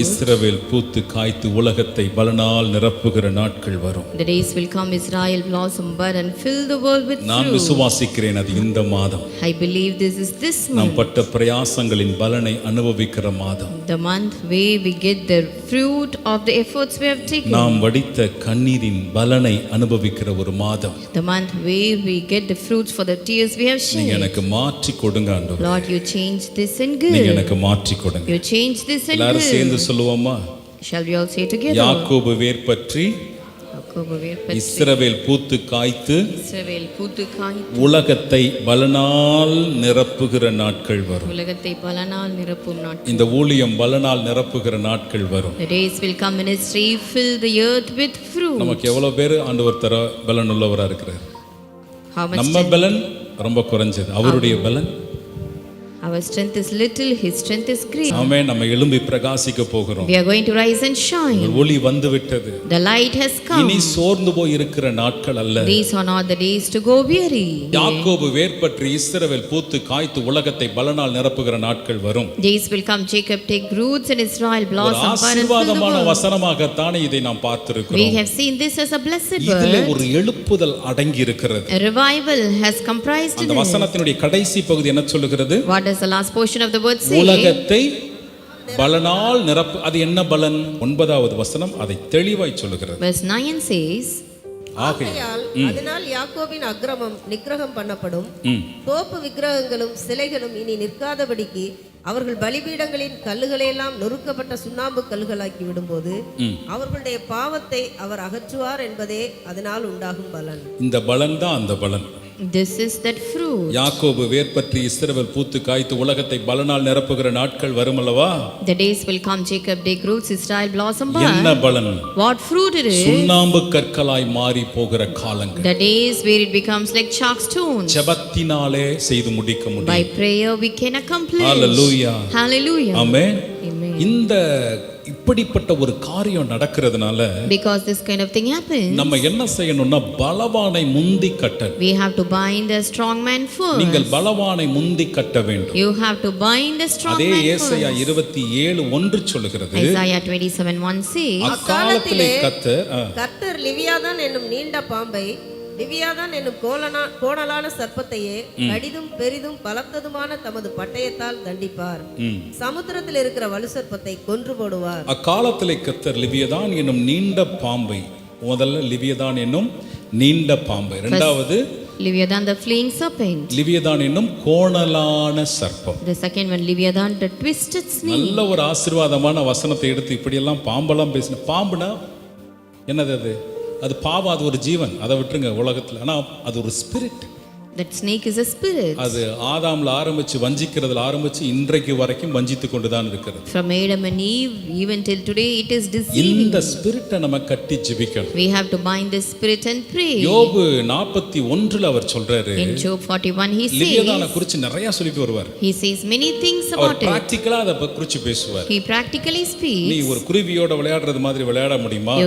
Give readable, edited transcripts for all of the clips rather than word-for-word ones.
இஸ்ரவேல் பூத்து காய்த்து உலகத்தை பலனால் நிரப்புகிற நாட்கள் வரும். The days will come, Israel blossom bud and fill the world with fruit. நான் விசுவாசிக்கிறேன் அது இந்த மாதம். I believe this நாம் month. பட்ட பிரயாசங்களின் பலனை அனுபவிக்கிற மாதம். The month where we get the fruit of the efforts we have taken. நாம் வடித்த கண்ணீரின் பலனை அனுபவிக்கிற ஒரு மாதம். The month where we get the fruits for the tears we have நீங்க shed. எனக்கு மாற்றி கொடுங்க ஆண்டவரே. Lord, you change this and நீங்க good. எனக்கு மாற்றி கொடுங்க. You change this and எல்லாரும் சேர்ந்து good. சொல்லுவோமா? Shall we all say together? யாக்கோபு வேர் பற்றி இஸ்ரவேல் பூத்து காய்த்து இஸ்ரவேல் பூத்து காய்த்து உலகத்தை பலனால் நிரப்புகிற நாட்கள் வரும். உலகத்தை பலனால் நிரப்பும் நாட்கள். இந்த ஊழியம் பலனால் நிரப்புகிற நாட்கள் வரும். The days will come, ministry fill the earth with fruit. நமக்கு எவ்வளவு பேர் ஆண்டவர் தர பலன் உள்ளவரா இருக்கிறார். How much நம்ம பலன் ரொம்ப குறைஞ்சது, அவருடைய பலன். Our strength is little, his strength is great. ஆமென். நம்ம எழும்பி பிரகாசிக்க போகிறோம். We are going to rise and shine. ஒளி வந்து விட்டது. The light has come. இனி சோர்ந்து போய் இருக்கிற நாட்கள் அல்ல. These are not the days to go weary. யாக்கோபு வேர்பற்றி இஸ்ரவேல் பூத்து காய்த்து உலகத்தை பலனால் நிரப்புகிற நாட்கள் வரும். Days will come, Jacob take roots and Israel blossom and fill the ஆசீர்வாதமான world. வசனமாகத்தானே இதை நாம் We பார்த்திருக்கிறோம். have seen this as a blessed இதிலே word. ஒரு எழுப்புதல் அடங்கி இருக்கிறது. A revival has comprised in அந்த it. வசனத்தினுடைய கடைசி பகுதி என்ன சொல்லுகிறது? What does the last portion of the word say? உலகத்தை பலனால் நிரப்பு. அது என்ன பலன்? 9வது வசனம் அதை தெளிவாய் சொல்லுகிறது. Verse 9 says, ஆகையால் அதனால் யாக்கோபின் அக்கிரமம் நிக்கிரகம் பண்ணப்படும், தோப்பு விக்கிரகங்களும் சிலைகளும் இனி நிற்காதபடிக்கு அவர்கள் பலிபீடங்களின் கல்லுகளையெல்லாம் நொறுக்கப்பட்ட சுண்ணாம்பு கல்லுகளாக்கி விடும்போது அவர்களுடைய பாவத்தை அவர் அகற்றுவார் என்பதே அதனால் உண்டாகும் பலன். இந்த பலன் தான் அந்த பலன். this is that fruit. யாக்கோபு வேர்பற்றி இஸ்ரவேல் பூத்து காய்த்து உலகத்தை பலனால் நிரப்புகிற நாட்கள் வரும் அல்லவா? The days will come, Jacob take roots, Israel blossom bud. என்ன பலன்? What fruit it is? சுண்ணாம்பு கற்களாய் மாறி போகிற காலங்கள். The days where it becomes like chalk stones. ஜெபத்தினாலே செய்து முடிக்க By முடியும். prayer we can accomplish. Hallelujah. Hallelujah. Amen. Amen. இந்த இப்படிப்பட்ட ஒரு காரியம் நடக்கிறதுனால Because this kind of thing happens, நம்ம என்ன செய்யணும்னா பலவானை முந்தி கட்ட. we have to bind the strong man first. நீங்கள் பலவானை முந்தி கட்ட வேண்டும். You have to bind the strong அதே man ஏசாயா first. 27:1 சொல்லுகிறது. Isaiah 27:1 says, அக்காலத்திலே கர்த்தர் லிவியாதான் என்னும் நீண்ட பாம்பை, லிவியாதான் என்னும் கோணலான சர்ப்பத்தையே கடிதும் பெரிதும் பலத்ததுமான தமது பட்டயத்தால் தண்டிப்பார். சமுத்திரத்தில் இருக்கிற வலு சர்ப்பத்தை கொன்று போடுவார். அக்காலத்திலே கர்த்தர் லிவியதான் என்னும் நீண்ட பாம்பை, முதல்ல லிவியதான் என்னும் நீண்ட பாம்பை, இரண்டாவது Leviathan the fleeing serpent. Leviathan என்னும் கோணலான சர்ப்பம். The second one, Leviathan the twisted snake. நல்ல ஒரு ஆசீர்வாதமான வசனத்தை எடுத்து இப்படி எல்லாம் பாம்பெல்லாம் பேசின. பாம்புனா என்னது? அது பாவம், அது ஒரு ஜீவன், அதை விட்டுருங்க உலகத்தில். ஆனால் அது ஒரு spirit. That snake is a spirit. அது ஆதாம்ல ஆரம்பிச்சு வஞ்சிக்கிறதுல ஆரம்பிச்சு இன்றைக்கு வரைக்கும் வஞ்சித்து கொண்டுதான் இருக்கிறது. From Adam and Eve even till today it is deceiving. இந்த ஸ்பிரிட்டை நம்ம கட்டி ஜெபிக்கணும். We have to bind this spirit and pray. யோபு 41 அவர் சொல்றாரு. In Job 41 he லிவியதானை says, குறித்து நிறைய சொல்லிட்டு வருவார். he says many things our about it. பிராக்டிகலா அதை குறித்து பேசுவார். He practically நீ speaks. ஒரு குருவியோட விளையாடுறது மாதிரி விளையாட முடியுமா?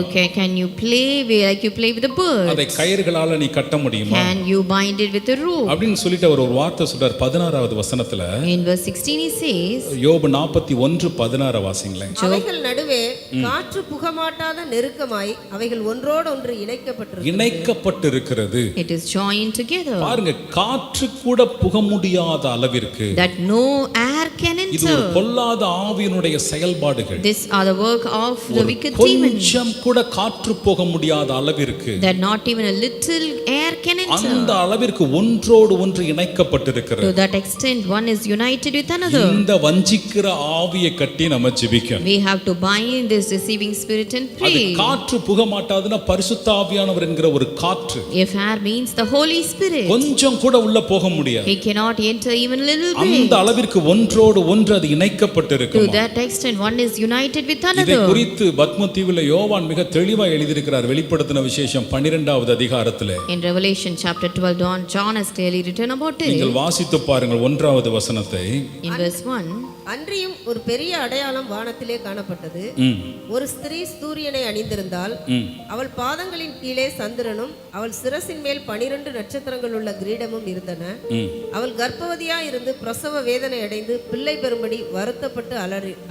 Can you play like you play with a bird? அதை கயிறுகளால நீ கட்ட முடியுமா? Can you bind it with a rope? அப்படின்னு சொல்லிட்டு அவர் ஒரு வார்த்தை சொல்றார் 16வது வசனத்துல. In verse 16 he says, யோபு 41:16 வாசிங்களேன். அவைகள் நடுவே காற்று புகமாட்டாத நெருக்கமாய் அவைகள் ஒன்றோடு ஒன்று இணைக்கப்பட்டிருக்கிறது. it is joined together. பாருங்க, காற்று கூட புக முடியாத அளவிற்கு That no air can இது ஒரு enter. பொல்லாத ஆவியினுடைய செயல்பாடுகள். These are the work of the wicked demon. கொஞ்சம் கூட காற்று போக முடியாத அளவிற்கு, That not even a little air can அந்த enter. அளவிற்கு ஒன்றோடு ஒன்று இணைக்கப்பட்டிருக்கிறது. To that extent one is united with another. இந்த வஞ்சிக்கிற ஆவியை கட்டி நம்ம ஜெபிக்கணும். We have to bind this deceiving spirit and அது pray. காற்று புக மாட்டாதுன்னா பரிசுத்த ஆவியானவர் என்கிற ஒரு காற்று If air means the Holy Spirit, கொஞ்சம் கூட உள்ள போக முடியாது. he cannot enter even a little அந்த bit. அளவிற்கு ஒன்றோடு ஒன்று அது To இணைக்கப்பட்டிருக்கும். that extent one is united with இதை another. குறித்து பத்ம தீவுல யோவான் மிக தெளிவா எழுதியிருக்கிறார். வெளிப்படுத்தின விசேஷம் 12வது அதிகாரத்திலே. In Revelation chapter 12, John has clearly written about it. நீங்கள் வாசித்து பாருங்கள் 1வது வசனத்தை. In verse 1, அன்றியும் ஒரு பெரிய அடையாளம் வானத்திலே காணப்பட்டது. ம் ஒரு ஸ்திரீ சூரியனை அணிந்திருந்தால் ம் அவள் பாதங்களின் கீழே சந்திரனும் அவள் சிரசின் மேல் 12 நட்சத்திரங்கள் உள்ள கிரீடமும் இருந்தன. ம் அவள் கர்ப்பவதியாய் இருந்து பிரசவ வேதனை அடைந்து பிள்ளை பெறும்படி வருத்தப்பட்டு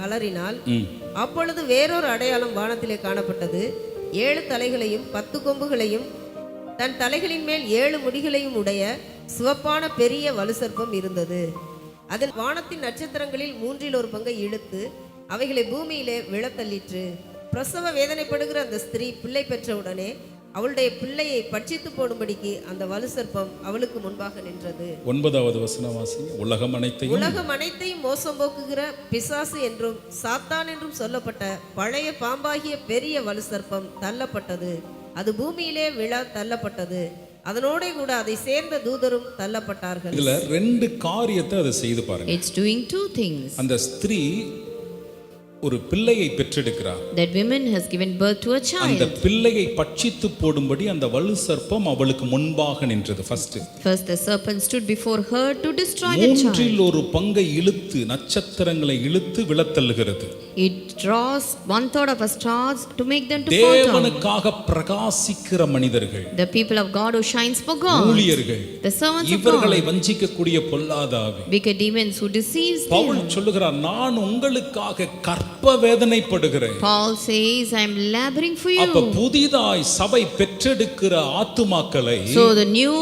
அலறினாள். ம் அப்பொழுது வேறொரு அடையாளம் வானத்திலே காணப்பட்டது. 7 தலைகளையும் 10 கொம்புகளையும் தன் தலைகளின் மேல் 7 முடிகளையும் உடைய சிவப்பான பெரிய வலுசர்ப்பம் இருந்தது. அதில் வானத்தின் நட்சத்திரங்களில் 1/3 பங்கை இழுத்து அவைகளை பூமியிலே விழத்தள்ளிற்று. பிரசவ வேதனைப்படுகிற அந்த ஸ்திரீ பிள்ளை பெற்றவுடனே அவளுடைய பிள்ளையை பட்சித்து போடும்படிக்கு அந்த வலுசர்ப்பம் அவளுக்கு முன்பாக நின்றது. 9வது வசனம் வாசிங்க. உலகம் அனைத்தையும் மோசம் போக்குகிற பிசாசு என்றும் சாத்தான் என்றும் சொல்லப்பட்ட பழைய பாம்பாகிய பெரிய வலுசர்ப்பம் தள்ளப்பட்டது. அது பூமியிலே விழ தள்ளப்பட்டது. அதனோட கூட அதை சேர்ந்த தூதரும் தள்ளப்பட்டார்கள். இதுல 2 காரியத்தை அதை செய்து பாருங்க. It's doing 2 things. அந்த ஸ்திரீ ஒரு பிள்ளையை பெற்றெடுக்கிறார். That woman has given birth to a அந்த child. பிள்ளையை பட்சித்து போடும்படி அந்த வலு சர்ப்பம் அவளுக்கு முன்பாக நின்றது. First the serpent stood before her to destroy the child. 1/3 பங்கை இழுத்து நட்சத்திரங்களை இழுத்து விழத்தள்ளுகிறது. It draws 1/3 of the stars to make them to fall down. தேவனுக்காக பிரகாசிக்கிற மனிதர்கள், The people of God who shines for God, ஊழியர்கள், the servants of இவர்களை God, வஞ்சிக்கக்கூடிய பொல்லாத ஆவி. wicked demons who deceives them. Pavul சொல்லுகிறார், நான் உங்களுக்காக கற்ப வேதனைப்படுகிறேன். Paul says, I am laboring for அப்ப you. புதிதாய் சபை பெற்றெடுக்கிற ஆத்துமாக்களை So the new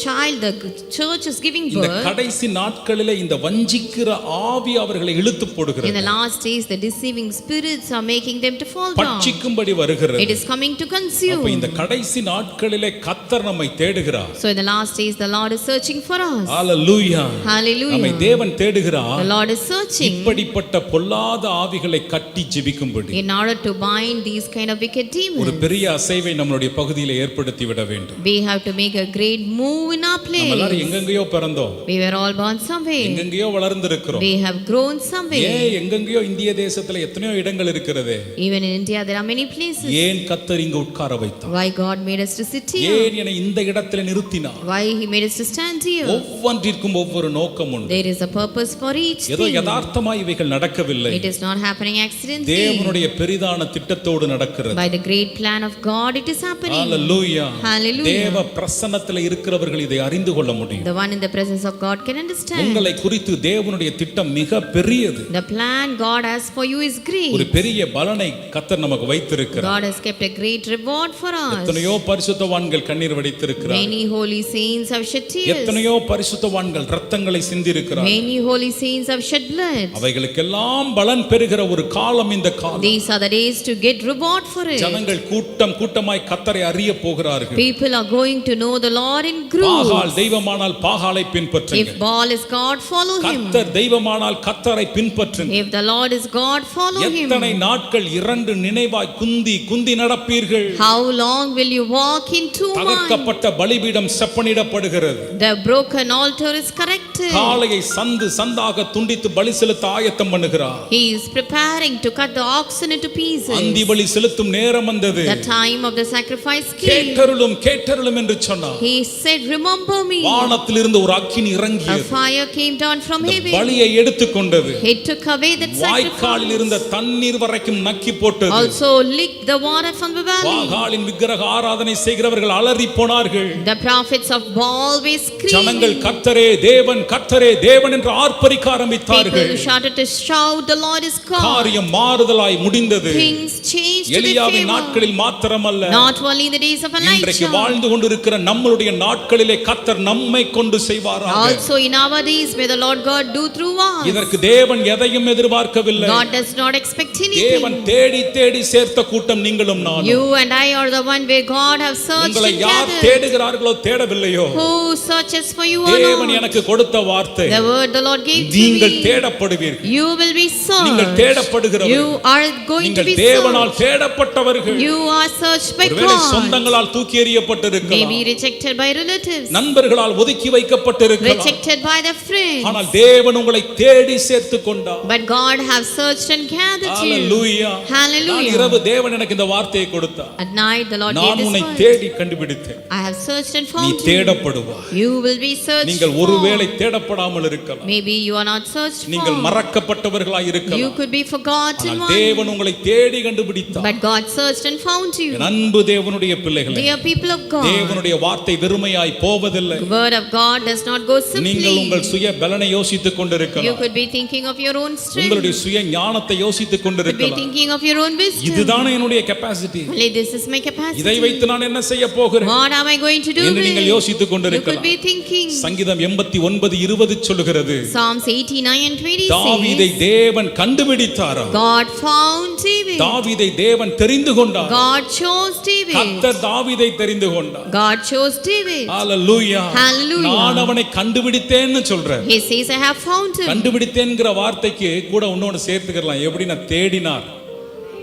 child, the church is giving இந்த birth. கடைசி நாட்களிலே இந்த வஞ்சிக்கிற ஆவி அவர்களை இழுத்து In போடுகிறது. the last days, the deceiving spirits are making them to fall down. பட்சிக்கும்படி வருகிறது. It is coming to அப்ப consume. இந்த கடைசி நாட்களிலே கர்த்தர் நம்மை தேடுகிறார். So in the last days, the Lord is searching for us. ஹalleluya. நம்மை Hallelujah. தேவன் தேடுகிறார். The Lord is searching இப்படிப்பட்ட பொல்லாத ஆவிகளை கட்டி ஜெபிக்கும்படி in order to bind these kind of wicked ஒரு demons. பெரிய அசைவை நம்மளுடைய பகுதியில் ஏற்படுத்தி விட வேண்டும். We have to make a great move in our நம்ம எல்லாரும் place. எங்கெங்கயோ பிறந்தோம், We were all born somewhere. எங்கெங்கயோ வளர்ந்திருக்கிறோம். We have grown somewhere. ஏன் எங்கெங்கயோ இந்திய தேசத்துல எத்தனையோ இடங்கள் இருக்கிறது. Even in India, there are many places. ஏன் கர்த்தர் இங்க உட்கார வைத்தார்? Why God made us to sit here? ஏன் என்னை இந்த இடத்துல நிறுத்தினார்? Why He made us to stand here? ஒவ்வொன்றிற்கும் ஒவ்வொரு நோக்கம் உண்டு. There is a purpose for each ஏதோ thing. யதார்த்தமாய் இவைகள் நடக்கவில்லை. It is not happening accidentally. தேவனுடைய பெரிதான திட்டத்தோடு நடக்கிறது. By the great plan of God, it is happening. Hallelujah. Hallelujah. தேவ பிரசன்னத்தில் இருக்கிறவர்கள் இதை அறிந்து கொள்ள முடியும். The one in the presence of God can understand. உங்களை குறித்து தேவனுடைய திட்டம் மிக பெரியது. The plan God has for you is ஒரு great. பெரிய பலனை கர்த்தர் நமக்கு வைத்திருக்கிறார். God has kept a great reward for us. எத்தனையோ பரிசுத்தவான்கள் கண்ணீர் வடித்திருக்கிறார். Many holy saints have shed tears. எத்தனையோ பரிசுத்தவான்கள் இரத்தங்களை சிந்திருக்கிறார். Many holy saints have shed blood. அவைகளுக்கெல்லாம் பலன் பெறுகிற ஒரு காலம் இந்த காலம். These are the days to get reward for it. ஜனங்கள் கூட்டம் கூட்டமாய் கர்த்தரை அறிய போகிறார்கள். People are going to know the Lord in groups. Baal தெய்வமானால் பாகாலை பின்பற்றுங்க. If Baal is God, follow him. கர்த்தர் தெய்வமானால் கர்த்தரை பின்பற்றுங்க. If the Lord is God, follow him. எத்தனை நாட்கள் இரண்டு நினைவாய் குந்தி குந்தி நடப்பீர்கள்? How long will you walk in two minds? தகர்க்கப்பட்ட பலிபீடம் செப்பனிடப்படுகிறது. The broken altar is corrected. காளையை சந்து சந்தாக துண்டித்து பலி செலுத்த ஆயத்தம் பண்ணுகிறார். He is preparing to cut the oxen into pieces. அந்தி பலி செலுத்தும் நேரம் வந்தது. The time of the sacrifice came. கேட்டருளும் கேட்டருளும் என்று சொன்னார். He said, remember me. வானத்திலிருந்து ஒரு அக்கினி A இறங்கியது. fire came down from heaven. பலியை எடுத்துக்கொண்டது. It took away that வாய்க்காலில் sacrifice. இருந்த தண்ணீர் வரைக்கும் நக்கி போட்டது. Also licked the water from the valley. பாகாலின் விக்கிரக ஆராதனை செய்கிறவர்கள் அலறி போனார்கள். The prophets of Baal were ஜனங்கள் screaming. கர்த்தரே தேவன் கர்த்தரே தேவன் என்று ஆர்ப்பரிக்க ஆரம்பித்தார்கள். People shouted to shout, the Lord is God. காரியம் மாறுதலாய் முடிந்தது. Things changed to the எலியாவின் favor. நாட்களில் மாத்திரமல்ல, Not only in the days of இன்றைக்கு Elijah. வாழ்ந்து கொண்டிருக்கிற நம்மளுடைய நாட்களிலே கர்த்தர் நம்மை கொண்டு செய்வாராக. Also in our days may the Lord God do through us. இதற்கு தேவன் எதையும் எதிர்பார்க்கவில்லை. God does not expect தேவன் anything. தேடி தேடி சேர்த்த கூட்டம் நீங்களும் நானும். You and I are the one where God have searched உங்களை and யார் gathered. தேடுகிறார்களோ தேடவில்லையோ, Who searches for you or தேவன் not? எனக்கு கொடுத்த வார்த்தை, The word the Lord gave to நீங்கள் me. தேடப்படுவீர்கள். You will be நீங்கள் searched. தேட தேடப்படுகிறவர்கள். You are going to நீங்கள் be தேவனால் searched. தேடப்பட்டவர்கள். You are searched by ஒருவேளை God. சொந்தங்களால் தூக்கி எறியப்பட்டிருக்கலாம். Maybe rejected by relatives. நண்பர்களால் ஒதுக்கி வைக்கப்பட்டிருக்கலாம். Rejected by the friends. ஆனால் தேவன் உங்களை தேடி சேர்த்துக் கொண்டார். But God have searched and gathered you. Hallelujah. Hallelujah. இரவு தேவன் எனக்கு இந்த வார்த்தையை கொடுத்தார். At night the Lord gave நான் this உன்னை word. தேடி கண்டுபிடித்தேன். I have searched and நீ found you. தேடப்படுவாய். You will be searched நீங்கள் for. ஒருவேளை தேடப்படாமல் இருக்கலாம். Maybe you are not searched நீங்கள் for. மறக்கப்பட்டவர்களாய் You இருக்கலாம். could be forgotten ஆனால் one. தேவன் உங்களை தேடி கண்டுபிடித்தார். But God searched and found you. என் அன்பு தேவனுடைய பிள்ளைகளே, Dear people of God, தேவனுடைய வார்த்தை வெறுமையாய் போவதில்லை. the word of God does not go நீங்கள் உங்கள் simply. சுய பலனை யோசித்துக் You கொண்டிருக்கலாம். could be thinking of your own strength. உங்களுடைய சுய ஞானத்தை யோசித்துக் You could be கொண்டிருக்கலாம். thinking of your own wisdom. இதுதானே என்னுடைய capacity. Only this is my இதை capacity. வைத்து நான் என்ன செய்ய போகிறேன் What am I going to do என்று with? நீங்கள் யோசித்துக் You could கொண்டிருக்கலாம். be thinking. சங்கீதம் 89:20 சொல்லுகிறது, Psalms 89 and 20 தாவீதை says, தேவன் கண்டுபிடித்தாரா, God found David. தாவீதை தேவன் தெரிந்து கொண்டார். God chose David. கர்த்தர் தாவீதை தெரிந்து கொண்டார். God chose David. ஹalleluya. Hallelujah. நான் அவனை கண்டுபிடித்தேன்னு சொல்றேன். He says, I have found him. கண்டுபிடித்தேன்ங்கிற வார்த்தைக்கு கூட இன்னொன்னு சேர்த்துக்கலாம். எப்படின்னா தேடினார்.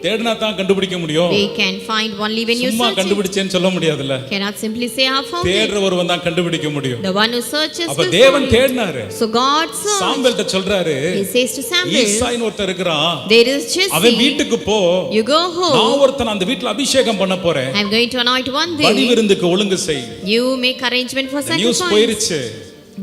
தேடினா தான் கண்டுபிடிக்க முடியும். We can find only when you சும்மா search it. கண்டுபிடிச்சேன்னு சொல்ல முடியாதுல்ல. Cannot simply say I have found it. தேடுறவன் தான் கண்டுபிடிக்க முடியும். The one who searches அப்ப will தேவன் find. தேடினாரு. So God searched. சாமுவேல்ட்ட சொல்றாரு, He says to Samuel, ஈசாய்னு ஒருத்தர் இருக்கிறான், there is அவன் Jesse. வீட்டுக்கு போ, You go home. நான் ஒருத்தன் அந்த வீட்டுல அபிஷேகம் பண்ண போறேன், I'm going to anoint one பலி day. விருந்துக்கு ஒழுங்கு செய். You make arrangement for news sacrifice. போயிருச்சு.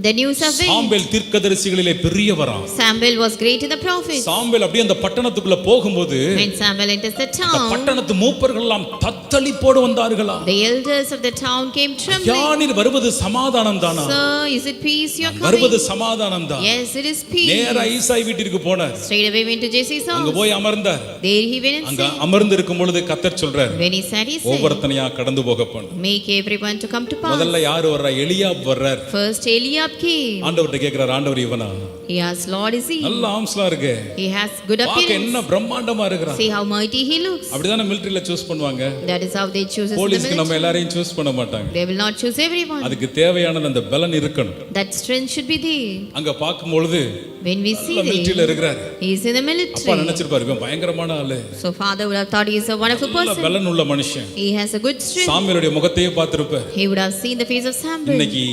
The news of it. Samuel தீர்க்கதரிசிகளிலே பெரியவராம். Samuel was great in the prophets. Samuel அப்படியே அந்த பட்டணத்துக்குள்ள போகும்போது When Samuel enters the அந்த town, பட்டணத்து மூப்பர்கள் எல்லாம் தத்தளிப்போடு வந்தார்களாம். the elders of the town came trembling. யானிர் வருவது சமாதானம் தானா? Sir, is it peace you are வருவது coming? சமாதானம் தான். Yes, it is peace. நேரா ஈசாய் வீட்டிற்கு போனார். Straight away went to Jesse's அங்க house. போய் அமர்ந்தார். There he went and அங்க said, அமர்ந்து இருக்கும் பொழுது கர்த்தர் சொல்றார், when he sat, he said, ஒவ்வொருத்தனையா கடந்து போக பண்ணு. make everyone to come to pass. முதல்ல யாரு வர்றா? எலியாப் வர்றார். First Eliab came. ஆண்டவர்ட்ட கேக்குறார், ஆண்டவர் இவனா? He asked, Lord, is he? நல்ல ஆம்ஸ்லாம் இருக்கு. He has good பாக்க appearance. என்ன பிரம்மாண்டமா இருக்கிறான். See how mighty he looks. அப்படிதானே மிலிட்டரியில சூஸ் பண்ணுவாங்க. That is how they choose the போலீஸ்க்கு நம்ம military. எல்லாரையும் சூஸ் பண்ண மாட்டாங்க. They will not choose everyone. அதுக்கு தேவையானது அந்த பலன் இருக்கணும். That strength should be there. அங்க பார்க்கும் பொழுது When we see மிலிட்டரியில him, இருக்கிறார். he is in the அப்பா military. நினைச்சிருப்பாரு, இவன் பயங்கரமான ஆளு, So father would have thought he is a wonderful நல்ல person. பலன் உள்ள மனுஷன். He has a good strength. சாமுவேலுடைய முகத்தையே பார்த்திருப்பார். He would have seen the face of Samuel. இன்னைக்கு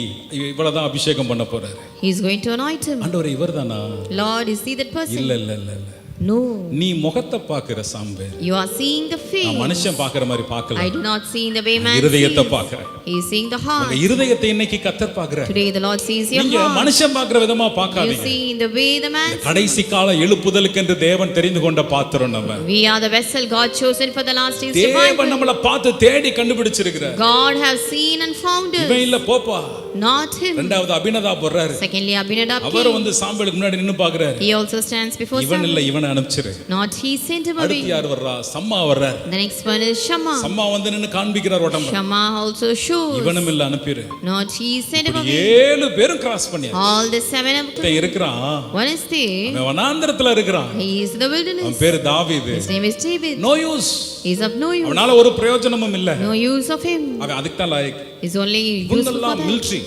இவ்வளவுதான் அபிஷேகம் பண்ண போறாரு. He is going to anoint him. ஆண்டவரே இவர்தானா? Lord, is he that person? இல்ல இல்ல இல்ல இல்ல. No. நீ முகத்தை பாக்குற Samuel. You are seeing the நான் face. மனுஷன் பாக்குற மாதிரி பார்க்கல. I do not see in the way man இருதயத்தை sees. பாக்குறேன். He is seeing the உங்க heart. இருதயத்தை இன்னைக்கு கர்த்தர் பாக்குறார். Today the Lord sees your நீங்க heart. மனுஷன் பாக்குற விதமா You பார்க்காதீங்க. see in the way the man sees. கடைசி கால எழுப்புதலுக்கு என்று தேவன் தெரிந்து கொண்ட பாத்திரம் நம்ம. We are the vessel God chosen for the last days தேவன் revival. நம்மள பார்த்து தேடி கண்டுபிடிச்சிருக்கிறார். God has seen and found us. இவன் இல்ல போப்பா. Not him. இரண்டாவது அபினதாப் வர்றாரு. Secondly, Abinadab அவர் came. வந்து சாமுவேலுக்கு முன்னாடி நின்னு பாக்குறாரு. He also stands before இவன் இல்ல, Samuel. இவனை அனுப்பிச்சிரு. Not he sent him அடுத்து away. யார் வர்றா? சம்மா வர்றார். The next one is Shammah. சம்மா வந்து நின்னு காண்பிக்கிறார் உடம்ப. Shammah also shows. இவனும் இல்ல, அனுப்பிரு. Not he sent him away. 7 பேரும் கிராஸ் பண்ணியா. All the 7 of them. இருக்கிறான். One is there. அவன் வனாந்தரத்துல இருக்கிறான். He is in the wilderness. அவன் பேரு தாவீது. His name is David. No use. He is of no use. அவனால ஒரு பிரயோஜனமும் இல்ல. No use of him. அவன் அதுக்கு தான் லாயக். He is only useful for இவங்கெல்லாம் that. மிலிட்டரி.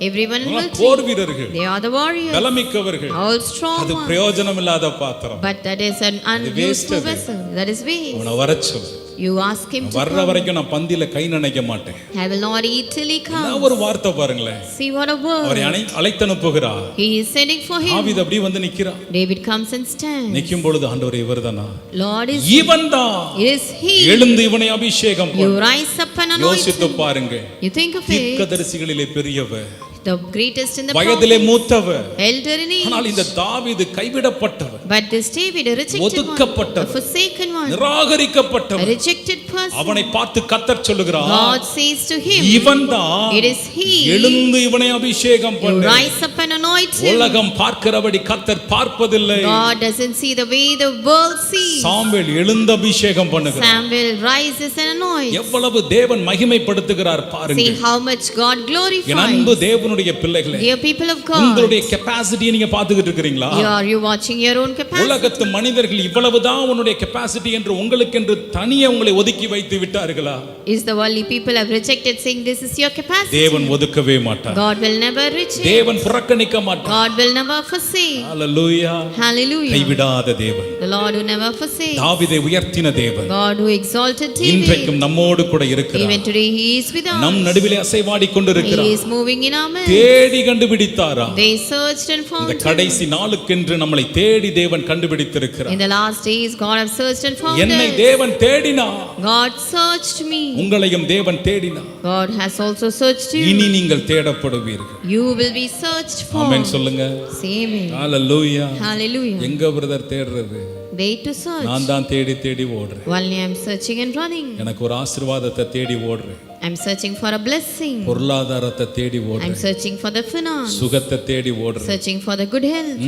Everyone in போர் military. வீரர்கள். They are the warriors. பலமிக்கவர்கள். All strong அது ones. பிரயோஜனம் இல்லாத பாத்திரம். But that is an waste unuseful அது. vessel. That is waste. அவனை வரச் சொல். You ask him to வர்ற come. வரைக்கும் நான் பந்தியில கை நனைக்க மாட்டேன். I will not eat till he என்ன comes. ஒரு வார்த்தை பாருங்களேன். See what a word. அவரை அழைத்து அனுப்புகிறார். He is sending for him. தாவீது அப்படியே வந்து நிக்கிறான். David comes and stands. நிக்கும் பொழுது ஆண்டவரே இவர்தானா? Lord is இவன்தான். It is he. எழுந்து இவனை அபிஷேகம் You பண்ணு. rise up and anoint யோசித்து him. பாருங்க. You think of it. தீர்க்கதரிசிகளிலே பெரியவர், The greatest in the வயதிலே prophets. மூத்தவர். Elder in ஆனால் age. இந்த தாவீது கைவிடப்பட்டவர், But this David, a rejected one. ஒதுக்கப்பட்டவர், A forsaken one. A நிராகரிக்கப்பட்டவர். rejected person. அவனை பார்த்து கர்த்தர் சொல்லுகிறார், God says to him. இவன்தான். It is he. எழுந்து இவனை அபிஷேகம் You பண்ணு. rise up and anoint him. உலகம் பார்க்கிறபடி கர்த்தர் பார்ப்பதில்லை. God doesn't see the way the world sees. Samuel எழுந்து அபிஷேகம் பண்ணுகிறார். Samuel rises and anoints. எவ்வளவு தேவன் மகிமைப்படுத்துகிறார் பாருங்க. See how much God N glorifies. அன்பு தேவனுடைய பிள்ளைகளே, Dear people of God, உங்களுடைய கெபாசிட்டியை நீங்க பாத்துக்கிட்டு இருக்கீங்களா? are you watching your own capacity. உலகத்து மனிதர்கள் இவ்வளவுதான் உன்னுடைய கெபாசிட்டி என்று உங்களுக்கென்று தனியே உங்களை ஒதுக்கி வைத்து விட்டார்களா? Is the worldly people have rejected saying this is your capacity? தேவன் ஒதுக்கவே மாட்டார். God will never reject. தேவன் புறக்கணிக்க மாட்டார். God will never forsake. Hallelujah. Hallelujah. கைவிடாத தேவன். The Lord who never forsakes. தாவீதை உயர்த்தின தேவன். God who exalted David. இன்றைக்கும் நம்மோடு கூட இருக்கிறார். Even today he is with us. நம் நடுவிலே அசைவாடி கொண்டிருக்கிறார். He is moving in our midst. தேடி கண்டுபிடித்தாரா? They searched and found இந்த him. கடைசி நாளுக்கென்று நம்மளை தேடி தேவன் கண்டுபிடித்திருக்கிறார். In the last days God have searched and found என்னை us. தேவன் தேடினார். God searched me. உங்களையும் தேவன் தேடினார். God has also searched you. இனி நீங்கள் தேடப்படுவீர்கள். You will be searched for. ஆமென் சொல்லுங்க. Say amen. ஹalleluya. Hallelujah. எங்க பிரதர் தேடுறது? Way to search. நான் தான் தேடி தேடி ஓடுறேன். Only I am searching and running. எனக்கு ஒரு ஆசீர்வாதத்தை தேடி ஓடுறேன். I am searching for a blessing. பொருளாதாரத்தை தேடி I am ஓடுறேன். searching for the finance. சுகத்தை தேடி ஓடுறேன். Searching for the good health.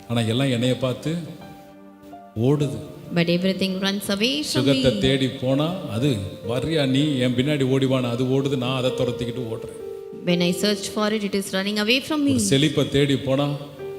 ஆனா எல்லாம் என்னைய பார்த்து ஓடுது. But everything runs away from சுகத்தை me. தேடி போனா அது வர்றியா நீ என் பின்னாடி ஓடிவானா அது ஓடுது, நான் அதை துரத்திக்கிட்டு ஓடுறேன். When I search for it, it is running away from me. செழிப்பை தேடி போனா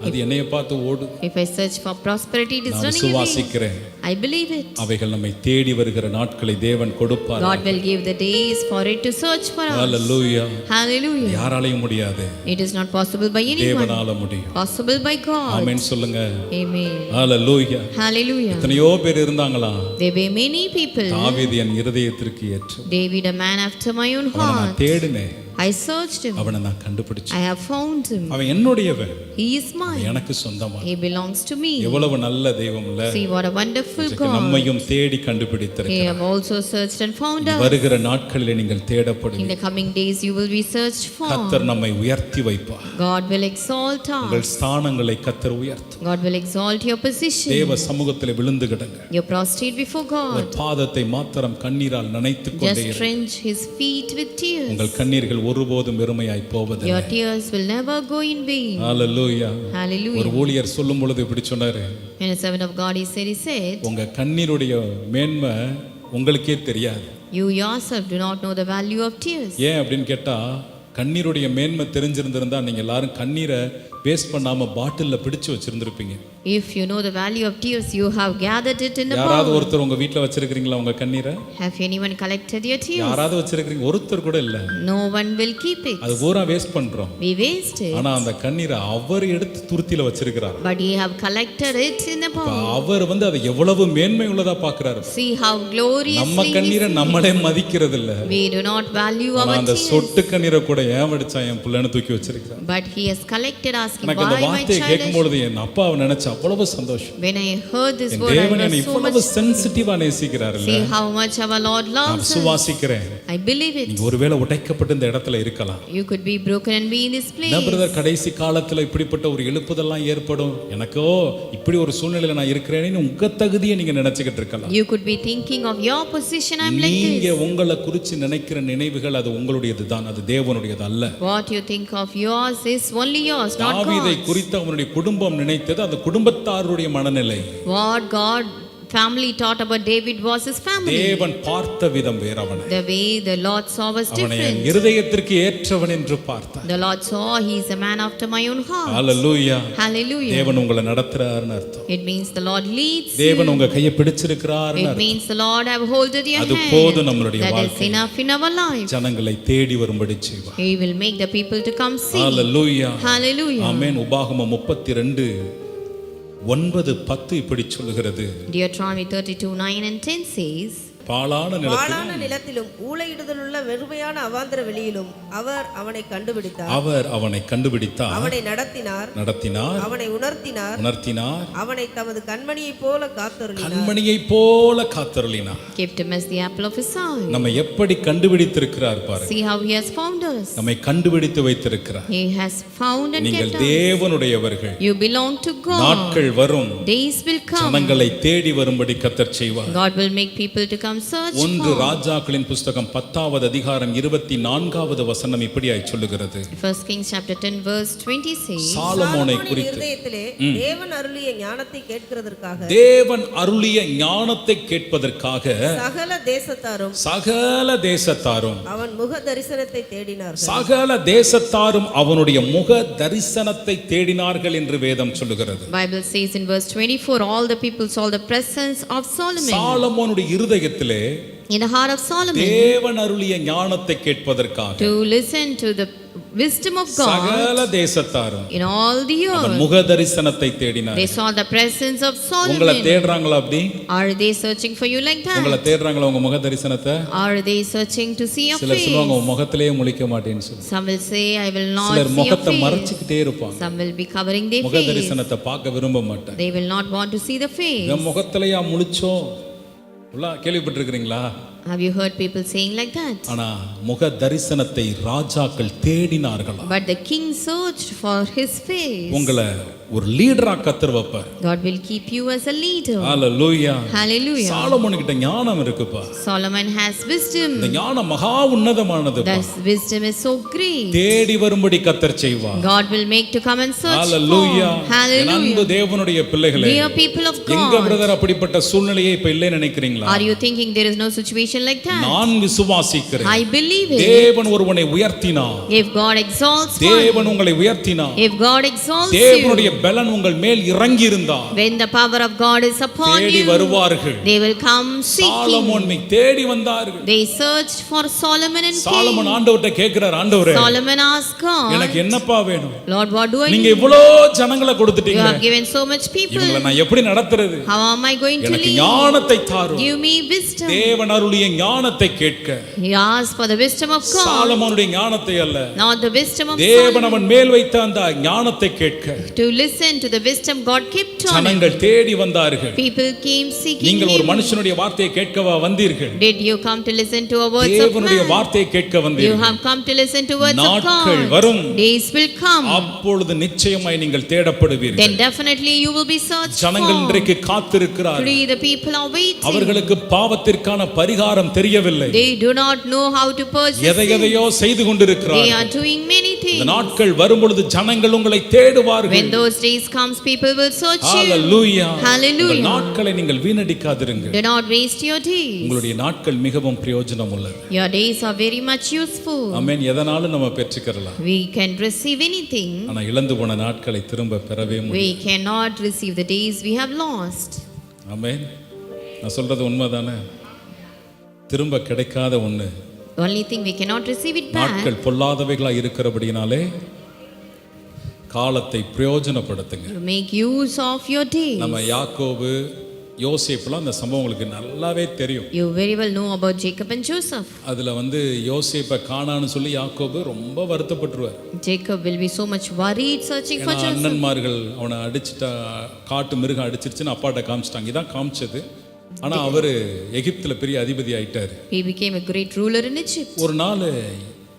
அது என்னைய பார்த்து ஓடுது. If I search for prosperity, it is நான் running away. விசுவாசிக்கிறேன். I believe it. அவைகள் நம்மை தேடி வருகிற நாட்களை தேவன் கொடுப்பார். God will give the days for it to search for us. Hallelujah. Hallelujah. யாராலையும் முடியாது. It is not possible by anyone. தேவனால முடியும். Possible by God. ஆமென் சொல்லுங்க. Amen. ஹalleluya. Hallelujah. எத்தனையோ பேர் இருந்தாங்களா? There were many people. தாவீது என் இருதயத்திற்கு ஏற்ற. David, a man after my own அவனை நான் heart. தேடினேன். I searched him. அவனை நான் கண்டுபிடிச்சேன். I have found him. அவன் என்னுடையவன். He is mine. எனக்கு சொந்தமா. He belongs to me. எவ்வளவு நல்ல தெய்வம் இல்ல. See what a wonderful God. நம்மையும் தேடி He கண்டுபிடித்திருக்கிறார். have also searched and found us. வருகிற நாட்களிலே நீங்கள் In தேடப்படுவீர்கள். the coming days you will be searched for. கர்த்தர் நம்மை உயர்த்தி வைப்பார். God will exalt உங்கள் us. ஸ்தானங்களை கர்த்தர் உயர்த்தும். God will exalt your position. தேவ சமூகத்திலே விழுந்து கிடங்க. You prostrate before God. ஒரு பாதத்தை மாத்திரம் கண்ணீரால் நனைத்துக் கொண்டே Just இரு. drench his feet with tears. உங்கள் கண்ணீர்கள் ஒருபோதும் வெறுமையாய் போவதில்லை. Your tears will never go in vain. ஹalleluya. ஒரு Hallelujah. ஊழியர் சொல்லும் பொழுது இப்படி சொன்னாரு. When a servant of God he said, உங்க கண்ணீருடைய மேன்மை உங்களுக்கே தெரியாது. you yourself do not know the value of tears. ஏன் அப்படின்னு கேட்டா கண்ணீருடைய மேன்மை தெரிஞ்சிருந்திருந்தா நீங்க எல்லாரும் கண்ணீரை வேஸ்ட் பண்ணாம பாட்டில்ல பிடிச்சு வச்சிருந்திருப்பீங்க. If you know the value of tears, you have gathered it in a யாராவது bowl. ஒருத்தர் உங்க வீட்ல வச்சிருக்கீங்களா உங்க கண்ணீரை? Have anyone collected your tears? யாராவது வச்சிருக்கீங்க? ஒருத்தர் கூட இல்ல. No one will keep it. அது பூரா வேஸ்ட் பண்றோம். We waste it. ஆனா அந்த கண்ணீரை அவர் எடுத்து துருத்தில வச்சிருக்கிறார். But he have collected it in a bowl. அவர் அதை எவ்வளவு மேன்மை உள்ளதா பார்க்கறாரு. See how gloriously நம்ம கண்ணீரை நம்மளே மதிக்கிறது இல்ல. we do not value our அந்த tears. சொட்டு கண்ணீரை கூட ஏன் வடிச்சா என் பிள்ளைன்னு தூக்கி வச்சிருக்கிறார். But he has collected asking எனக்கு அந்த why my வார்த்தையை child. கேட்கும்போது என் அப்பாவை நினைச்ச அவ்வளவு சந்தோஷம். When I heard this N word, I தேவன் என்னை was so இவ்வளவு much. சென்சிட்டிவா நேசிக்கிறார்ல. See how much our Lord நான் loves us. விசுவாசிக்கிறேன். I believe it. நீங்க ஒருவேளை உடைக்கப்பட்ட இந்த இடத்துல இருக்கலாம். You could be broken and be in this place. என்ன பிரதர் கடைசி காலத்துல இப்படிப்பட்ட ஒரு எழுப்புதெல்லாம் ஏற்படும். எனக்கோ இப்படி ஒரு சூழ்நிலையில நான் இருக்கிறேன்னு உங்க தகுதியை நீங்க நினைச்சுக்கிட்டு இருக்கலாம். You could be thinking of your position. I'm like நீங்க this. உங்களை குறித்து நினைக்கிற நினைவுகள் அது உங்களுடையது தான், அது தேவனுடையது அல்ல. What you think of yours is only yours, not தாவீதை God's. குறித்து அவனுடைய குடும்பம் நினைத்தது அது குடும்பத்தாருடைய மனநிலை. What God family taught about David was his family. தேவன் பார்த்த விதம் வேற அவனை. The way the Lord saw was அவனை different. இருதயத்திற்கு ஏற்றவன் என்று பார்த்தார். The Lord saw he is a man after my own heart. Hallelujah. Hallelujah. தேவன் உங்களை நடத்துறார்னு அர்த்தம். It means the Lord leads you. தேவன் உங்க கையை பிடிச்சிருக்கிறார்னு It அர்த்தம். means the Lord have holded your அது hand. போதும் நம்மளுடைய That is வாழ்க்கை. enough in our life. ஜனங்களை தேடி வரும்படி செய்வார். He will make the people to come see. Hallelujah. Hallelujah. ஆமென். உபாகமம் 32:9-10 இப்படி சொல்லுகிறது. Deuteronomy 32:9 and 10 says, பாழான நிலத்திலும் ஊளையிடுதலுள்ள வெறுமையான அவாந்தர வெளியிலும் அவர் அவனை கண்டுபிடித்தார். அவனை கண்டுபிடித்தார். அவனை நடத்தினார். அவனை உணர்த்தினார். அவனை தமது கண்மணியைப் போல காத்தருளினார். kept him as the apple of his eye. நம்மை எப்படி கண்டுபிடித்திருக்கிறார் பாருங்க. See how he has found us. நம்மை கண்டுபிடித்து வைத்திருக்கிறார். He has found and நீங்கள் kept us. தேவனுடையவர்கள். You belong to God. நாட்கள் வரும். Days will come. ஜனங்களை தேடி வரும்படி கர்த்தர் செய்வார். God will make people to come come search ஒன்று for. ராஜாக்களின் புஸ்தகம் 10வது அதிகாரம் 24வது வசனம் இப்படியாய் சொல்லுகிறது. 1 Kings chapter 10 verse 20 says, சாலமோனை குறித்து இருதயத்திலே தேவன் அருளிய ஞானத்தை கேட்கிறதற்காக தேவன் அருளிய ஞானத்தை கேட்பதற்காக சகல தேசத்தாரும் அவன் முக தரிசனத்தை தேடினார்கள். சகல தேசத்தாரும் அவனுடைய முக தரிசனத்தை தேடினார்கள் என்று வேதம் சொல்லுகிறது. Bible says in verse 24, all the people saw the presence of Solomon. சாலமோனுடைய இருதயத்திலே In the heart of Solomon, தேவன் அருளிய ஞானத்தை கேட்பதற்காக to listen to the wisdom of God, சகல தேசத்தாரும் in all the அவன் earth, முக தரிசனத்தை they தேடினார்கள். saw the presence of உங்களை Solomon. தேடுறாங்களா அப்படி? Are they searching for you like உங்களை that? தேடுறாங்களா உங்க முக தரிசனத்தை? Are they searching to see your சிலர் சொல்லுவாங்க face? உன் முகத்திலேயே முழிக்க மாட்டேன்னு சொல்லி. Some will say, I will not சிலர் see your முகத்தை face. மறைச்சிக்கிட்டே இருப்பாங்க. Some will be covering their முக face. தரிசனத்தை பார்க்க விரும்ப மாட்டாங்க. They will not want to see the face. N முகத்திலேயா முழிச்சோம் கேள்விப்பட்டிருக்கிறீங்களா? Have you heard people saying like that? ஆனா முக தரிசனத்தை ராஜாக்கள் தேடினார்களா? But the king searched for his face. உங்களை ஒரு லீடரா கர்த்தர் வைப்பார். God will keep you as a leader. Hallelujah. Hallelujah. Solomon கிட்ட ஞானம் இருக்குப்பா. Solomon has wisdom. இந்த ஞானம் மகா உன்னதமானதுப்பா. That wisdom is so great. தேடி வரும்படி கர்த்தர் செய்வார். God will make to come and search hallelujah. for. Hallelujah. அன்பு தேவனுடைய பிள்ளைகளே, Dear people of எங்க God, பிரதர் அப்படிப்பட்ட சூழ்நிலையே இப்ப இல்லை நினைக்கிறீங்களா? are you thinking there is no situation like that? நான் விசுவாசிக்கிறேன். I believe it. தேவன் ஒருவனை உயர்த்தினார். If God exalts one, தேவன் உங்களை உயர்த்தினார். if God exalts தேவனுடைய you, பலன் உங்கள் மேல் இறங்கி இருந்தார். when the power of God is upon தேடி you, வருவார்கள். they will come seeking. சாலமோனை தேடி வந்தார்கள். They searched for Solomon and Solomon came. ஆண்டவர்ட்ட கேக்குறார், ஆண்டவரே Solomon asked God, எனக்கு என்னப்பா வேணும்? Lord, what do I நீங்க need? இவ்வளோ ஜனங்களை You கொடுத்துட்டீங்க, have given so much people. இவங்களை நான் எப்படி நடத்துறது? How am I going to எனக்கு lead? ஞானத்தை தாரும். Give me wisdom. தேவன் அருளிய ஞானத்தை கேட்க, He asked for the wisdom of God, சாலமோனுடைய ஞானத்தை அல்ல, not the wisdom of தேவன் Solomon. அவன் மேல் வைத்த அந்த ஞானத்தை கேட்க To listen to the wisdom God kept on him. ஜனங்கள் தேடி வந்தார்கள். People came seeking நீங்கள் ஒரு him. மனுஷனுடைய வார்த்தையை கேட்கவா வந்தீர்கள்? Did you come to listen to a words of தேவனுடைய man? வார்த்தையை கேட்க You வந்தீர்கள். have come to listen to words of நாட்கள் God. வரும். Days will come. அப்பொழுது நிச்சயமாய் நீங்கள் தேடப்படுவீர்கள். Then definitely you will be searched ஜனங்கள் for. இன்றைக்கு காத்திருக்கிறார்கள். Today the people are waiting. அவர்களுக்கு பாவத்திற்கான பரிகாரம் தெரியவில்லை. They do not know how to purge the sin. எதையோ செய்து They கொண்டிருக்கிறார்கள். are doing many இந்த things. நாட்கள் வரும்பொழுது ஜனங்கள் உங்களை தேடுவார்கள். When those days comes, people will search you. Hallelujah. Hallelujah. உங்கள் நாட்களை நீங்கள் வீணடிக்காதிருங்கள். Do not waste your days. உங்களுடைய நாட்கள் மிகவும் பிரயோஜனம் உள்ளது. Your days are very much useful. ஆமென். எதனாலும் நம்ம பெற்றுக்கறலாம். We can receive anything. ஆனா இழந்து போன நாட்களை திரும்ப பெறவே முடியாது. We cannot receive the days we have lost. ஆமென். நான் சொல்றது உண்மைதானே? திரும்ப கிடைக்காத ஒண்ணு. The only thing we cannot receive it back. நாட்கள் பொல்லாதவைகளா இருக்கிறபடினாலே காலத்தை பிரயோஜனப்படுத்துங்க. You make use of your days. நம்ம யாக்கோபு யோசேப்புலாம் அந்த சம்பவம் உங்களுக்கு நல்லாவே தெரியும். You very well know about Jacob and Joseph. அதுல யோசேப்பை காணான்னு சொல்லி யாக்கோபு ரொம்ப வருத்தப்பட்டுருவார். Jacob will be so much worried searching for Joseph. அண்ணன்மார்கள் அவனை அடிச்சிட்டா, காட்டு மிருகம் அடிச்சிருச்சுன்னு அப்பாட்ட காமிச்சிட்டாங்க. இதான் காமிச்சது. ஆனா அவரு எகிப்துல பெரிய அதிபதி ஆயிட்டாரு. He became a great ruler in Egypt. ஒரு நாள்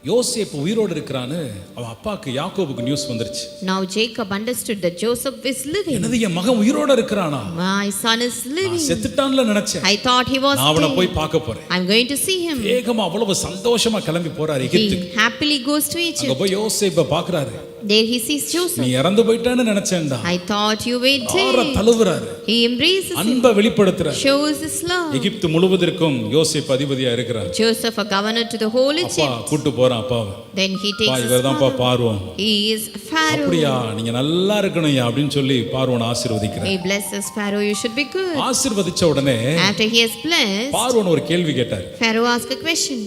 யோசேப்பு உயிரோடு இருக்கிறான்னு அவன் அப்பாக்கு யாக்கோபுக்கு நியூஸ் வந்துருச்சு. Now Jacob understood that Joseph is living. என்னது, என் மகன் உயிரோட இருக்கிறானா? My son is living. செத்துட்டான்ல நினைச்சேன். I thought he was நான் அவனை dead. போய் பார்க்க போறேன். I'm going to see him. வேகமா அவ்வளவு சந்தோஷமா கிளம்பி போறாரு He எகிப்துக்கு. happily goes to அங்க Egypt. போய் யோசேப்பை பார்க்கறாரு. There he sees நீ Joseph. இறந்து போயிட்டான்னு நினைச்சேன்டா. I thought you were ஆற dead. தழுவுறாரு. He embraces him. அன்பை வெளிப்படுத்துறாரு. Shows his love. எகிப்து முழுவதற்கும் யோசேப்பு அதிபதியா இருக்கிறார். Joseph a governor to the whole அப்பா Egypt. கூட்டி போறான் அப்பாவை. Then he takes his இவர்தான்ப்பா father. பார்வோன். He is Pharaoh. அப்படியா, நீங்க நல்லா இருக்கணும் அப்படின்னு சொல்லி பார்வோன் ஆசீர்வதிக்கிறார். He blesses Pharaoh, you should be good. ஆசீர்வதிச்ச உடனே After he has blessed, பார்வோன் ஒரு கேள்வி கேட்டார். Pharaoh asked a question.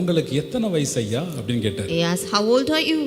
உங்களுக்கு எத்தனை வயசு ஐயா அப்படின்னு கேட்டார். He asked, how old are you?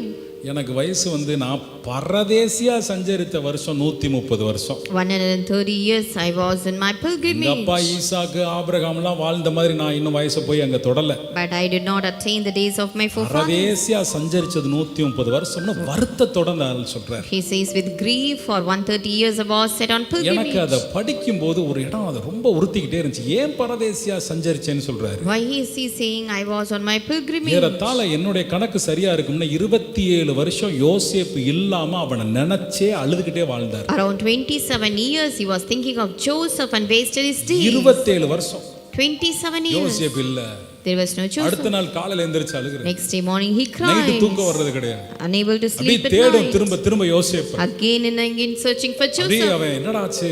எனக்கு வயசு நான் பரதேசியா சஞ்சரித்த வருஷம் 130 வருஷம். 130 years I was in my pilgrimage. அப்பா ஈசாக்கு ஆபிரகாம்லாம் வாழ்ந்த மாதிரி நான் இன்னும் வயசை போய் அங்க தொடல. But I did not attain the days of my forefathers. பரதேசியா சஞ்சரிச்சது 130 வருஷம்னு வருத்தத்தோட நான் சொல்றார். He says with grief for 130 years I was set on pilgrimage. எனக்கு அதை படிக்கும்போது ஒரு இடம் அது ரொம்ப உறுத்திக்கிட்டே இருந்துச்சு. ஏன் பரதேசியா சஞ்சரிச்சேன்னு சொல்றாரு. Why is he saying I was on my pilgrimage? ஏறத்தாழ என்னுடைய கணக்கு சரியா இருக்கும்னா 27 வருஷம் யோசேப்பு இல்லாம அவனை நினைச்சே அழுதுகிட்டே வாழ்ந்தார். Around 27 years he was thinking of Joseph and wasted his days. 27 வருஷம். 27 years. யோசேப்பு இல்ல. There was no அடுத்த Joseph. நாள் காலையில எந்திரிச்சு அழுகுறாரு. Next day morning he night cried, தூக்கம் வர்றது கிடையாது. unable to அப்படியே sleep at தேடும் night. திரும்ப யோசேப்பு. Again and again searching for அப்படியே Joseph. அவன் என்னடா ஆச்சு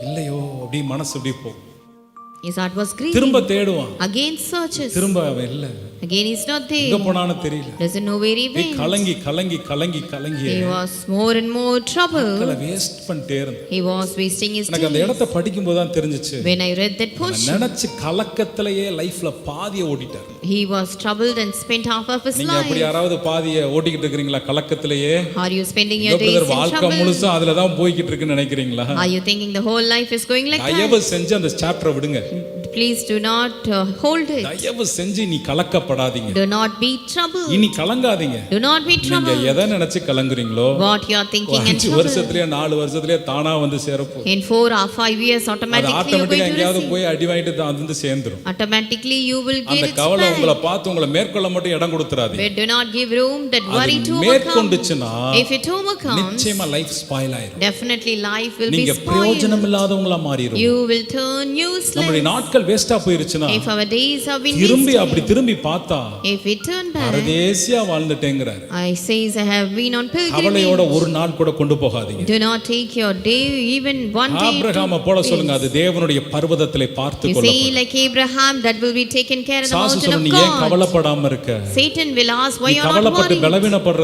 இல்லையோ அப்படி மனசு அப்படி போ. His heart was grieving. திரும்ப தேடுவான். Again searches. திரும்ப அவன் இல்ல. Again he's not எங்க there. போனான்னு தெரியல. Doesn't know where he went. கலங்கி He was more and more troubled. Waste பண்ணிட்டே இருந்தான். He was wasting his எனக்கு அந்த days. இடத்தை படிக்கும்போது தான் தெரிஞ்சுச்சு. When I read that portion, நினைச்சு கலக்கத்திலேயே லைஃப்ல பாதியை ஓடிட்டார். he was troubled and spent half of his நீங்க அப்படி life. யாராவது பாதியை ஓட்டிக்கிட்டு இருக்கீங்களா கலக்கத்திலேயே? Are you spending your days in வாழ்க்கை trouble? முழுசா அதுல தான் போய்கிட்டு இருக்குன்னு நினைக்கிறீங்களா? Are you thinking the whole life is going like தயவு that? செஞ்சு அந்த சாப்டரை விடுங்க. Please do not hold it. தயவு செஞ்சு நீ கலக்கப்படாதீங்க. Do not be troubled. இனி கலங்காதீங்க. Do not be நீங்க troubled. எதை நினைச்சு கலங்குறீங்களோ What you are thinking and 5 troubled. வருஷத்துலயே 4 வருஷத்துலயே தானா வந்து சேரப்போ. In 4 or 5 years அது automatically you are ஆட்டோமேட்டிக்கா going to எங்கயாவது receive. போய் அடி வாங்கிட்டு தான் வந்து சேர்ந்துரும். Automatically you will get அந்த its கவலை back. உங்களை பார்த்து உங்களை மேற்கொள்ள மட்டும் இடம் கொடுத்துறாதீங்க. But do not give room that worry to overcome. மேற்கொண்டுச்சுனா If it overcomes, நிச்சயமா லைஃப் ஸ்பாயில் ஆயிரும். definitely life will be நீங்க spoiled. பிரயோஜனம் இல்லாதவங்களா மாறிரும். You will turn useless. நம்மளுடைய நாட்கள் வேஸ்டா போயிருச்சுனா If our days have been திரும்பி பார்த்தா if we turn back, பரதேசியா வாழ்ந்துட்டேங்கறாரு. I says I have been on pilgrimage. கவலையோட ஒரு நாள் கூட கொண்டு போகாதீங்க. Do not take your day even one day. ஆபிரகாமை போல சொல்லுங்க, அது தேவனுடைய பர்வதத்திலே பார்த்து You கொள்ளப்படும். say like Abraham, that will be taken care of the சாசு mountain of நீ ஏன் God. கவலைப்படாம இருக்க? Satan will ask why நீ you are not கவலைப்பட்டு worried.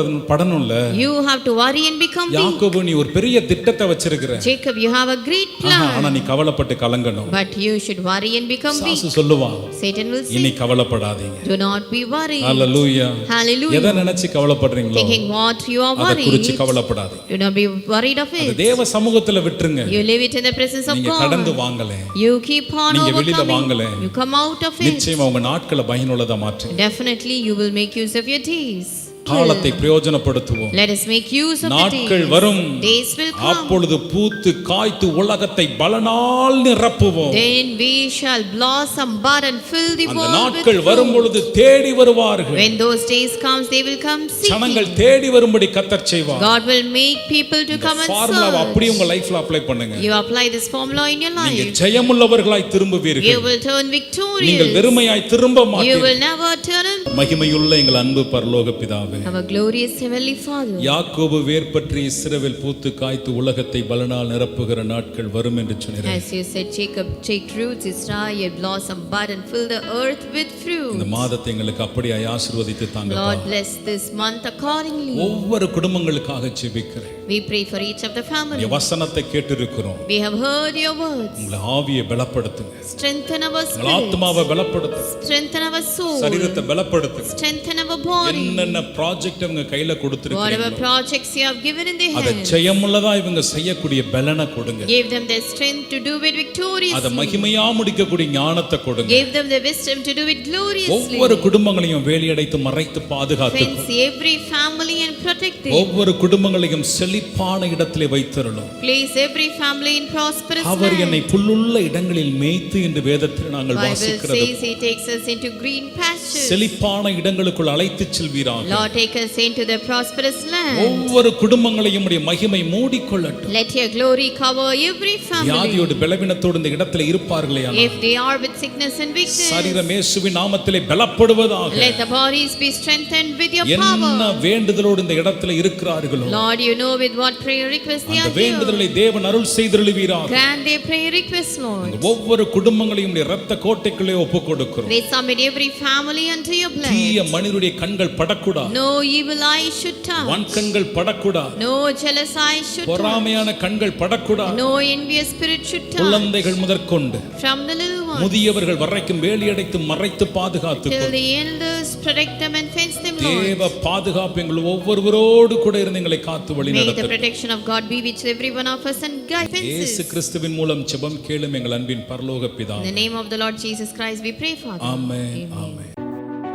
பலவீனப்படணும்ல. You have to worry and become weak. யாக்கோபு நீ ஒரு பெரிய திட்டத்தை வச்சிருக்கிற. Jacob, you have a great ஆனா plan. நீ கவலைப்பட்டு கலங்கணும். But you should worry and become weak. சாசு சொல்லுவான், Satan will இனி say, கவலைப்படாதீங்க. do not be worried. Hallelujah. Hallelujah. எதை நினைச்சு கவலைப்படுறீங்களோ Thinking what you are அதை குறித்து worried, கவலைப்படாதீங்க. do not be worried of அது it. தேவ சமூகத்துல விட்டுருங்க. You live it in the presence of நீங்க கடந்து God. வாங்கலே. You keep on நீங்க வெளியில overcoming. வாங்கலே. You come out of it. நிச்சயமா உங்க நாட்களை பயனுள்ளதா மாற்றுங்க. Definitely you will make use of your days. காலத்தை பிரயோஜனப்படுத்துவோம். Let us make use of the நாட்கள் days. வரும், Days will come. அப்பொழுது பூத்து காய்த்து உலகத்தை பலனால் நிரப்புவோம். Then we shall blossom, bud and fill the அந்த world with நாட்கள் fruit. வரும் பொழுது தேடி வருவார்கள். When those days comes, they will come ஜனங்கள் seeking. தேடி வரும்படி கர்த்தர் செய்வார். God will make people to come and ஃபார்முலாவை அப்படியே search. உங்க லைஃப்ல அப்ளை பண்ணுங்க. You apply this formula in your நீங்க life. ஜெயமுள்ளவர்களாய் You திரும்புவீர்கள். will turn நீங்கள் victorious. வெறுமையாய் திரும்ப You மாட்டீர்கள். will never turn in. மகிமையுள்ள எங்கள் அன்பு பரலோக பிதாவே, Our glorious heavenly Father. யாக்கோபு வேர் பற்றி இஸ்ரவேல் பூத்து காய்த்து உலகத்தை பலனால் நிரப்புகிற நாட்கள் வரும் என்று சொன்னீர். As you said, Jacob, take roots, Israel, blossom, bud and fill the earth with fruit. இந்த மாதத்தை எங்களுக்கு அப்படியே ஆசீர்வதித்து தாங்க. Lord, bless this month accordingly. ஒவ்வொரு குடும்பங்களுக்காக ஜெபிக்கிறேன். We pray for each of the family. இந்த வசனத்தை கேட்டிருக்கிறோம். We have heard your words. உங்கள் ஆவியை பலப்படுத்துங்க. Strengthen our உங்கள் spirit. ஆத்மாவை பலப்படுத்துங்க. Strengthen our soul. சரீரத்தை பலப்படுத்துங்க. Strengthen our body. என்னென்ன ப்ராஜெக்ட் அவங்க கையில Whatever கொடுத்திருக்கீங்களோ projects you have given in their அதை hands, ஜெயமுள்ளதா இவங்க செய்யக்கூடிய பலனை கொடுங்க. give them the strength to do it அதை victoriously. மகிமையா முடிக்கக்கூடிய ஞானத்தை கொடுங்க. Give them the wisdom to do it gloriously. ஒவ்வொரு குடும்பங்களையும் வேலியடைத்து மறைத்து பாதுகாத்து Fence every family and protect it. ஒவ்வொரு குடும்பங்களையும் செழிப்பான இடத்திலே வைத்திருளும். Place every family in prosperous our land. என்னை புல்லுள்ள இடங்களில் மேய்த்து என்று வேதத்தில் நாங்கள் Bible வாசிக்கிறது. says he takes us into green pastures. செழிப்பான இடங்களுக்குள் அழைத்துச் செல்வீராக. Lord, take us into the prosperous land. ஒவ்வொரு குடும்பங்களையும் உம்முடைய மகிமை மூடிக்கொள்ளட்டும். Let your glory cover every family. வியாதியோடு பலவீனத்தோடு இந்த இடத்துல இருப்பார்களே ஆனால் If they are with sickness and weakness, சரீரம் இயேசுவின் நாமத்திலே பலப்படுவதாக. let the bodies be strengthened with your என்ன power. வேண்டுதலோடு இந்த இடத்துல இருக்கிறார்களோ Lord, you know with what prayer requests they அந்த are here. வேண்டுதலை தேவன் அருள் செய்தருளுவீராக. Grant their prayer requests, Lord. ஒவ்வொரு குடும்பங்களையும் உம்முடைய இரத்த கோட்டைக்குள்ளே ஒப்புக்கொடுக்கிறோம். We submit every family unto your தீய blood. மனிதருடைய கண்கள் படக்கூடாது. No evil eye should touch. வன்கண்கள் படக்கூடாது. No jealous eye should touch. பொறாமையான கண்கள் படக்கூடாது. No envious spirit should touch. குழந்தைகள் முதற்கொண்டு From the little ones முதியவர்கள் வரைக்கும் வேலியடைத்து மறைத்து பாதுகாத்து till the elders, protect them and fence them, தேவ Lord. பாதுகாப்பு எங்கள் ஒவ்வொருவரோடு கூட இருந்து எங்களை காத்து வழி May the நடத்தும். protection of God be with every one of us and guide இயேசு fences. கிறிஸ்துவின் மூலம் ஜெபம் கேளும் எங்கள் அன்பின் பரலோக In பிதாவே. the name of the Lord Jesus Christ, we pray, Father. Amen. Amen.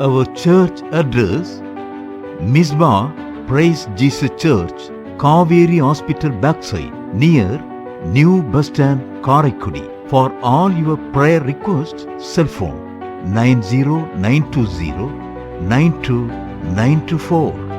Our church address: Misbah Praise Jesus Church, Kaveri Hospital backside, near New Bus Stand, Karaikudi. For all your prayer requests, cell phone 90920 92924.